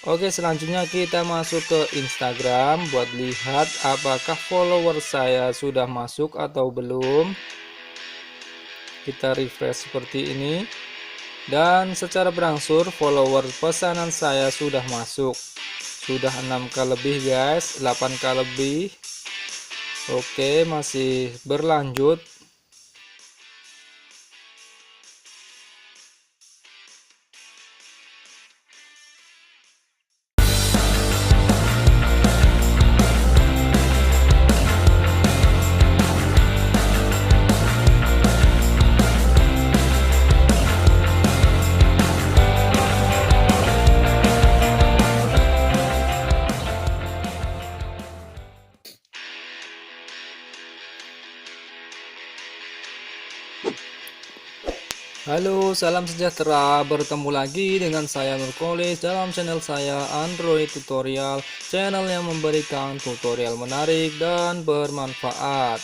Oke, selanjutnya kita masuk ke Instagram buat lihat apakah follower saya sudah masuk atau belum. Kita refresh seperti ini. Dan secara berangsur follower pesanan saya sudah masuk. Sudah 6k lebih guys, 8k lebih. Oke, masih berlanjut. Halo, salam sejahtera. Bertemu lagi dengan saya Nurkolis dalam channel saya Android Tutorial, channel yang memberikan tutorial menarik dan bermanfaat.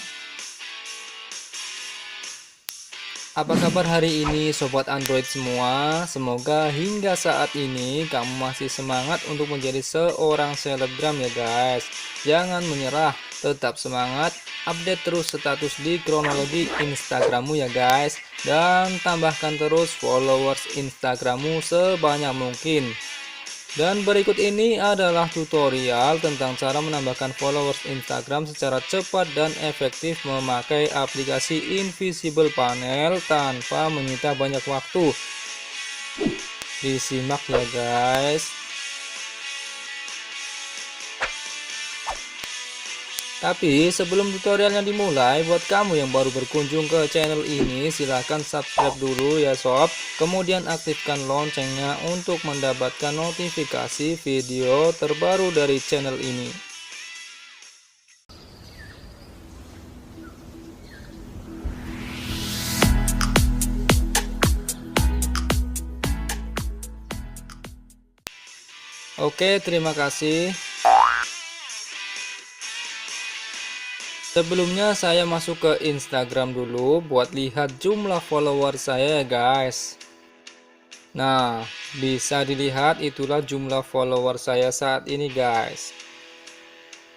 Apa kabar hari ini sobat Android semua? Semoga hingga saat ini kamu masih semangat untuk menjadi seorang selebgram ya guys. Jangan menyerah, tetap semangat, update terus status di kronologi Instagrammu ya guys. Dan tambahkan terus followers Instagrammu sebanyak mungkin. Dan berikut ini adalah tutorial tentang cara menambahkan followers Instagram secara cepat dan efektif memakai aplikasi Invisible Panel tanpa menyita banyak waktu. Disimak ya guys. Tapi sebelum tutorialnya dimulai, buat kamu yang baru berkunjung ke channel ini, silahkan subscribe dulu ya sob. Kemudian aktifkan loncengnya untuk mendapatkan notifikasi video terbaru dari channel ini. Oke, terima kasih. Sebelumnya saya masuk ke Instagram dulu buat lihat jumlah follower saya ya guys. Nah, bisa dilihat itulah jumlah follower saya saat ini guys.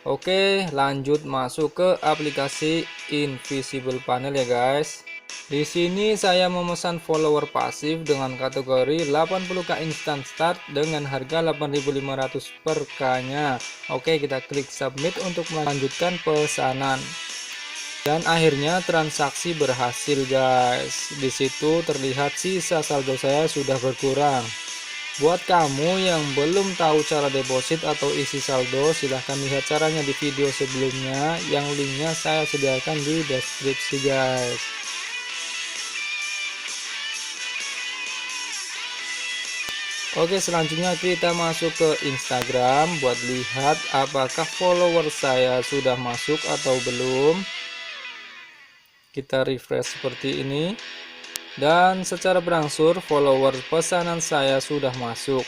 Oke, lanjut masuk ke aplikasi Invisible Panel ya guys. Di sini saya memesan follower pasif dengan kategori 80k instant start dengan harga 8.500 per K-nya. Oke, kita klik submit untuk melanjutkan pesanan. Dan akhirnya transaksi berhasil guys. Di situ terlihat sisa saldo saya sudah berkurang. Buat kamu yang belum tahu cara deposit atau isi saldo, silahkan lihat caranya di video sebelumnya yang linknya saya sediakan di deskripsi guys. Oke, selanjutnya kita masuk ke Instagram buat lihat apakah follower saya sudah masuk atau belum. Kita refresh seperti ini. Dan secara berangsur follower pesanan saya sudah masuk.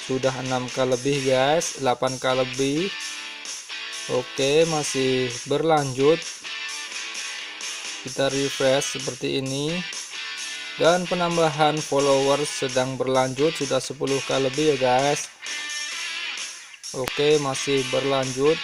Sudah 6k lebih guys, 8k lebih. Oke, masih berlanjut. Kita refresh seperti ini. Dan penambahan followers sedang berlanjut, sudah 10k lebih ya guys. Oke, masih berlanjut.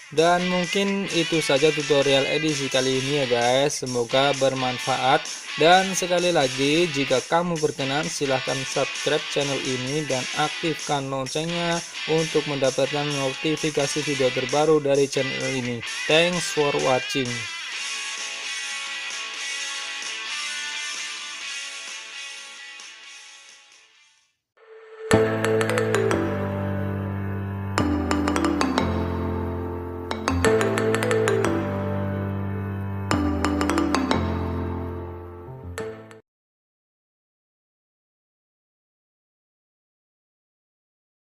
Dan mungkin itu saja tutorial edisi kali ini ya guys. Semoga bermanfaat. Dan sekali lagi, jika kamu berkenan silahkan subscribe channel ini dan aktifkan loncengnya untuk mendapatkan notifikasi video terbaru dari channel ini. Thanks for watching.